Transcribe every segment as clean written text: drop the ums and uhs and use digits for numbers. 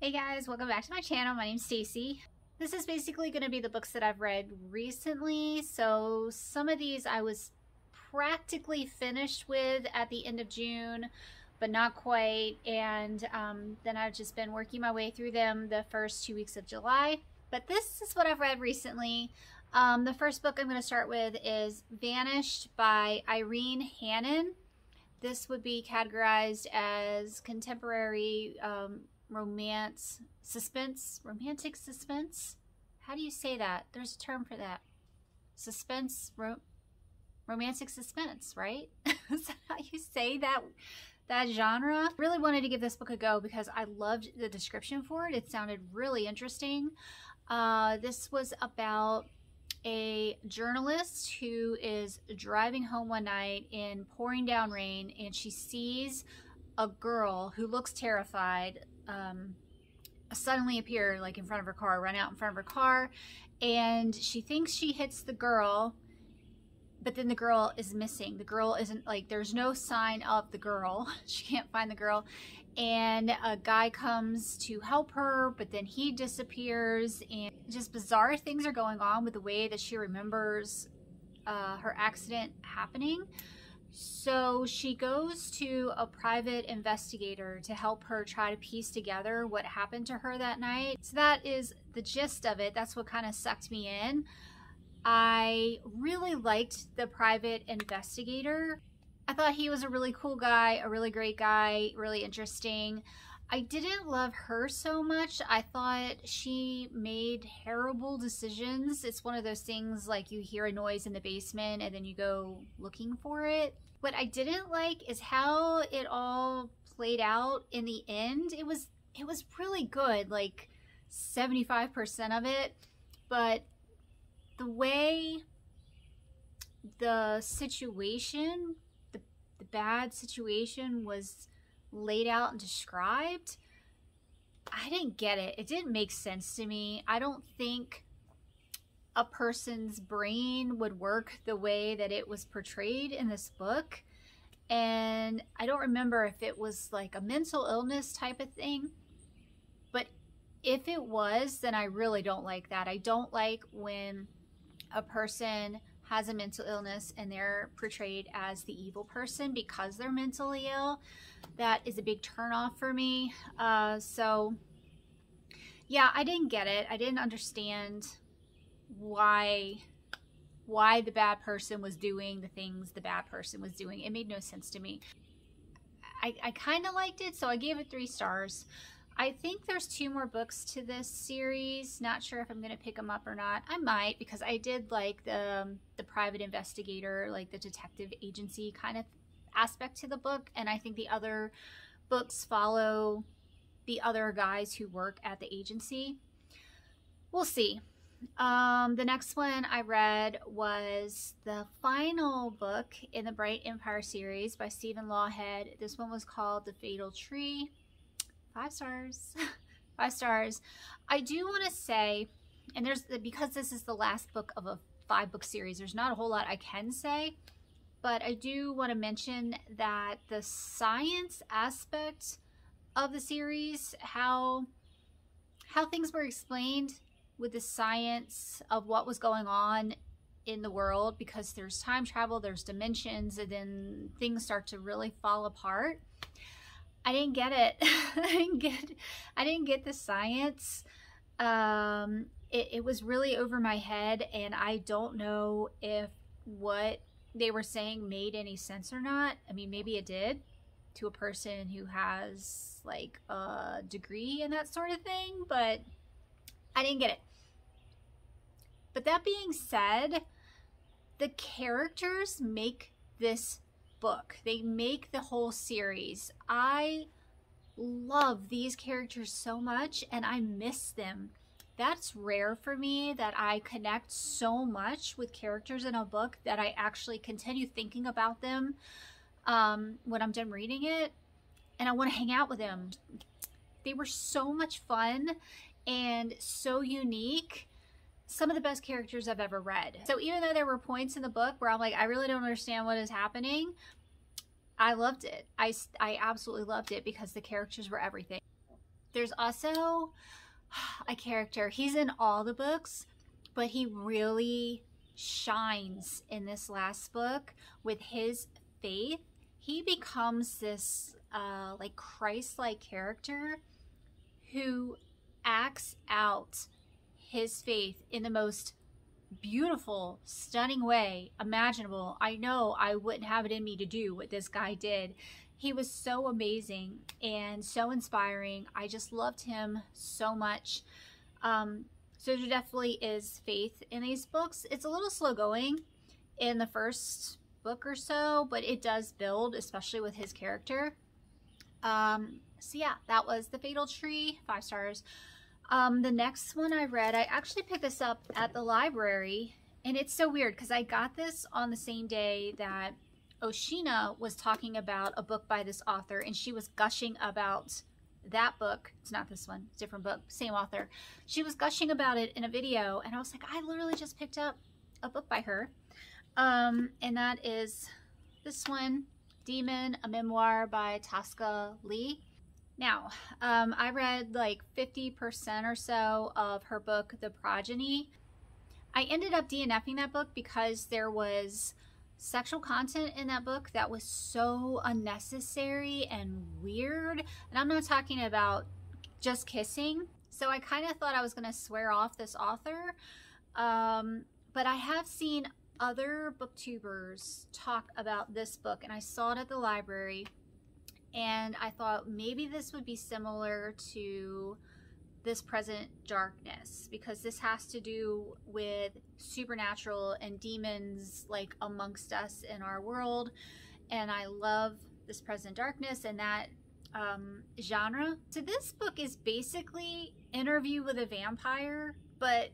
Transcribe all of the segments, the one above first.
Hey guys, welcome back to my channel. My name's Stacy. This is basically going to be the books that I've read recently. So some of these I was practically finished with at the end of June, but not quite. And then I've just been working my way through them the first 2 weeks of July. But this is what I've read recently. The first book I'm going to start with is Vanished by Irene Hannon. This would be categorized as contemporary romantic suspense. How do you say that? There's a term for that. Romantic suspense, right? Is that how you say that genre? I really wanted to give this book a go because I loved the description for it. It sounded really interesting. This was about a journalist who is driving home one night in pouring down rain, and she sees a girl who looks terrified suddenly appear like in front of her car, run out in front of her car, and she thinks she hits the girl, but then the girl is missing. The girl isn't, like, there's no sign of the girl. She can't find the girl, and a guy comes to help her, but then he disappears, and just bizarre things are going on with the way that she remembers her accident happening. So she goes to a private investigator to help her try to piece together what happened to her that night. So that is the gist of it. That's what kind of sucked me in. I really liked the private investigator. I thought he was a really cool guy, a really great guy, really interesting. I didn't love her so much. I thought she made terrible decisions. It's one of those things like you hear a noise in the basement and then you go looking for it. What I didn't like is how it all played out in the end. It was really good, like 75% of it, but the way the situation, the bad situation was laid out and described, I didn't get it. It didn't make sense to me. I don't think a person's brain would work the way that it was portrayed in this book. And I don't remember if it was like a mental illness type of thing, but if it was, then I really don't like that. I don't like when a person has a mental illness and they're portrayed as the evil person because they're mentally ill. That is a big turnoff for me. So yeah, I didn't get it. I didn't understand why the bad person was doing the things the bad person was doing. It made no sense to me. I kind of liked it, so I gave it 3 stars. I think there's 2 more books to this series. Not sure if I'm going to pick them up or not. I might, because I did like the private investigator, like the detective agency kind of aspect to the book, and I think the other books follow the other guys who work at the agency. We'll see. The next one I read was the final book in the Bright Empire series by Lawhead. This one was called The Fatal Tree. 5 stars. 5 stars. I do want to say, and because this is the last book of a 5-book series, there's not a whole lot I can say, but I do want to mention that the science aspect of the series, how things were explained with the science of what was going on in the world, because there's time travel, there's dimensions, and then things start to really fall apart. I didn't get it. I didn't get the science. It was really over my head, and I don't know if what they were saying made any sense or not. I mean, maybe it did to a person who has like a degree and that sort of thing, but I didn't get it. But that being said, the characters make this book. They make the whole series. I love these characters so much, and I miss them. That's rare for me, that I connect so much with characters in a book that I actually continue thinking about them when I'm done reading it, and I want to hang out with them. They were so much fun and so unique. Some of the best characters I've ever read. So even though there were points in the book where I'm like, I really don't understand what is happening, I loved it. I absolutely loved it because the characters were everything. There's also a character. He's in all the books, but he really shines in this last book with his faith. He becomes this like Christ-like character who acts out his faith in the most beautiful, stunning way imaginable. I know I wouldn't have it in me to do what this guy did. He was so amazing and so inspiring. I just loved him so much. So there definitely is faith in these books. It's a little slow going in the first book or so, but it does build, especially with his character. So yeah, that was The Fatal Tree, 5 stars. The next one I read, I actually picked this up at the library, and it's so weird because I got this on the same day that Oshina was talking about a book by this author, and she was gushing about that book. It's not this one, different book, same author. She was gushing about it in a video, and I was like, I literally just picked up a book by her. And that is this one, Demon, a Memoir by Tosca Lee. Now, I read like 50% or so of her book, The Progeny. I ended up DNFing that book because there was sexual content in that book that was so unnecessary and weird. And I'm not talking about just kissing. So I kind of thought I was going to swear off this author. But I have seen other booktubers talk about this book, and I saw it at the library. And I thought maybe this would be similar to This Present Darkness, because this has to do with supernatural and demons like amongst us in our world. And I love This Present Darkness and that genre. So this book is basically Interview with a Vampire, but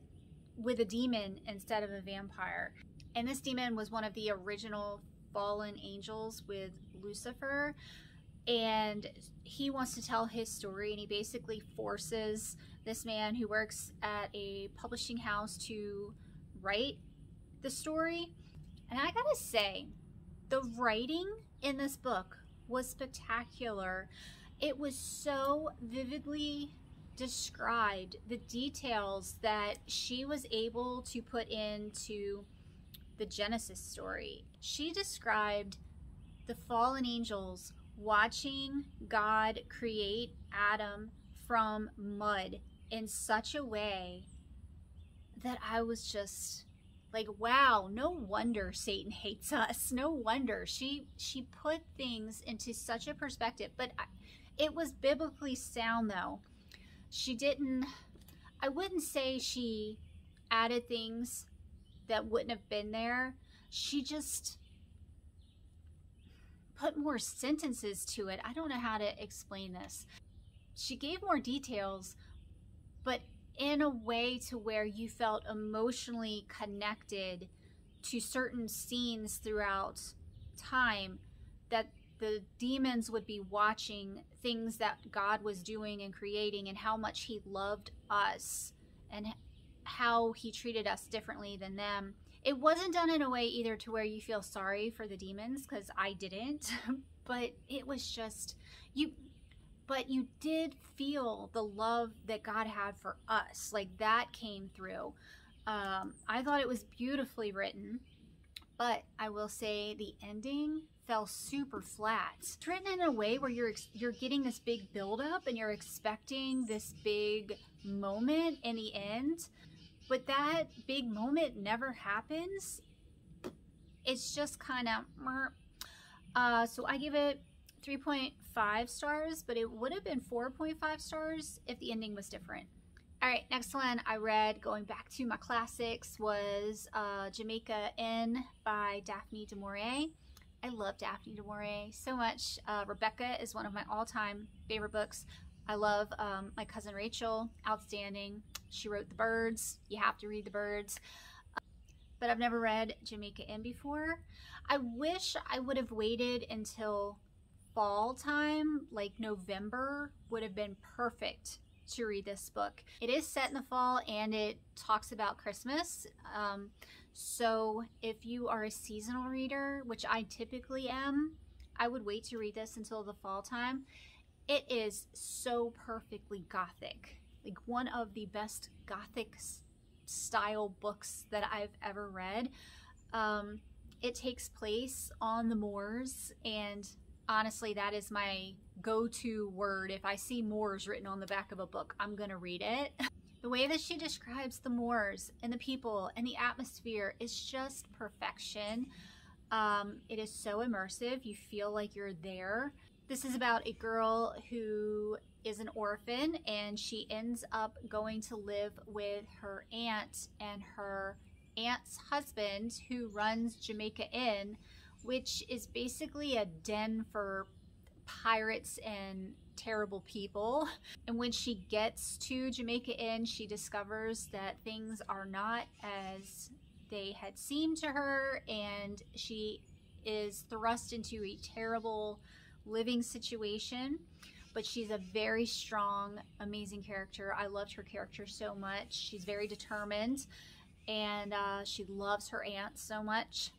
with a demon instead of a vampire. And this demon was one of the original fallen angels with Lucifer. And he wants to tell his story, and he basically forces this man who works at a publishing house to write the story. And I gotta say, the writing in this book was spectacular. It was so vividly described, the details that she was able to put into the Genesis story. She described the fallen angels watching God create Adam from mud in such a way that I was just like, wow, no wonder Satan hates us. No wonder. She put things into such a perspective, but it was biblically sound though. She didn't, I wouldn't say she added things that wouldn't have been there. She just put more sentences to it. I don't know how to explain this. She gave more details, but in a way to where you felt emotionally connected to certain scenes throughout time, that the demons would be watching things that God was doing and creating, and how much he loved us and how he treated us differently than them. It wasn't done in a way either to where you feel sorry for the demons, because I didn't, but it was just, but you did feel the love that God had for us. Like that came through. I thought it was beautifully written, but I will say the ending fell super flat. It's written in a way where you're getting this big buildup and you're expecting this big moment in the end, but that big moment never happens. It's just kind of, so I give it 3.5 stars, but it would have been 4.5 stars if the ending was different. All right, next one I read, going back to my classics, was Jamaica N by Daphne du Maurier. I love Daphne du Maurier so much. Rebecca is one of my all-time favorite books. I love My Cousin Rachel, outstanding. She wrote The Birds. You have to read The Birds. But I've never read Jamaica N before. I wish I would have waited until fall time, like November would have been perfect to read this book. It is set in the fall and it talks about Christmas. So if you are a seasonal reader, which I typically am, I would wait to read this until the fall time. It is so perfectly gothic, like one of the best gothic style books that I've ever read. It takes place on the moors, and honestly, that is my go-to word. If I see moors written on the back of a book, I'm gonna read it. The way that she describes the moors and the people and the atmosphere is just perfection. It is so immersive. You feel like you're there. This is about a girl who is an orphan, and she ends up going to live with her aunt and her aunt's husband, who runs Jamaica N, which is basically a den for pirates and terrible people. And when she gets to Jamaica N, she discovers that things are not as they had seemed to her, and she is thrust into a terrible living situation. But she's a very strong, amazing character. I loved her character so much. She's very determined, and she loves her aunt so much.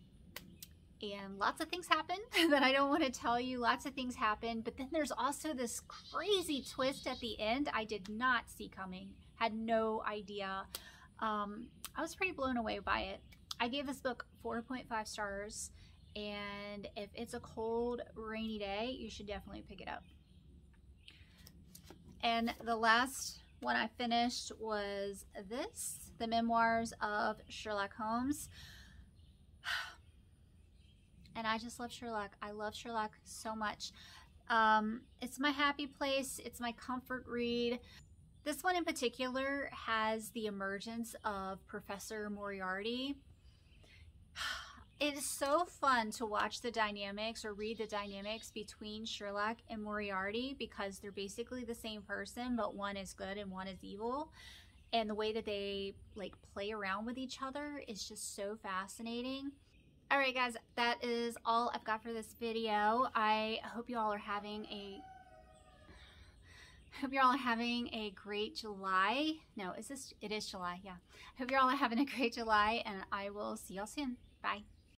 And lots of things happen that I don't want to tell you. Lots of things happen, but then there's also this crazy twist at the end I did not see coming. Had no idea. I was pretty blown away by it. I gave this book 4.5 stars, and if it's a cold, rainy day, you should definitely pick it up. And the last one I finished was this, The Memoirs of Sherlock Holmes. And I just love Sherlock. I love Sherlock so much. It's my happy place. It's my comfort read. This one in particular has the emergence of Professor Moriarty. It is so fun to watch the dynamics or read the dynamics between Sherlock and Moriarty, because they're basically the same person, but one is good and one is evil. And the way that they like play around with each other is just so fascinating. All right, guys, that is all I've got for this video. I hope you all are having a great July. No, it is July, yeah. Hope you're all having a great July, and I will see y'all soon. Bye.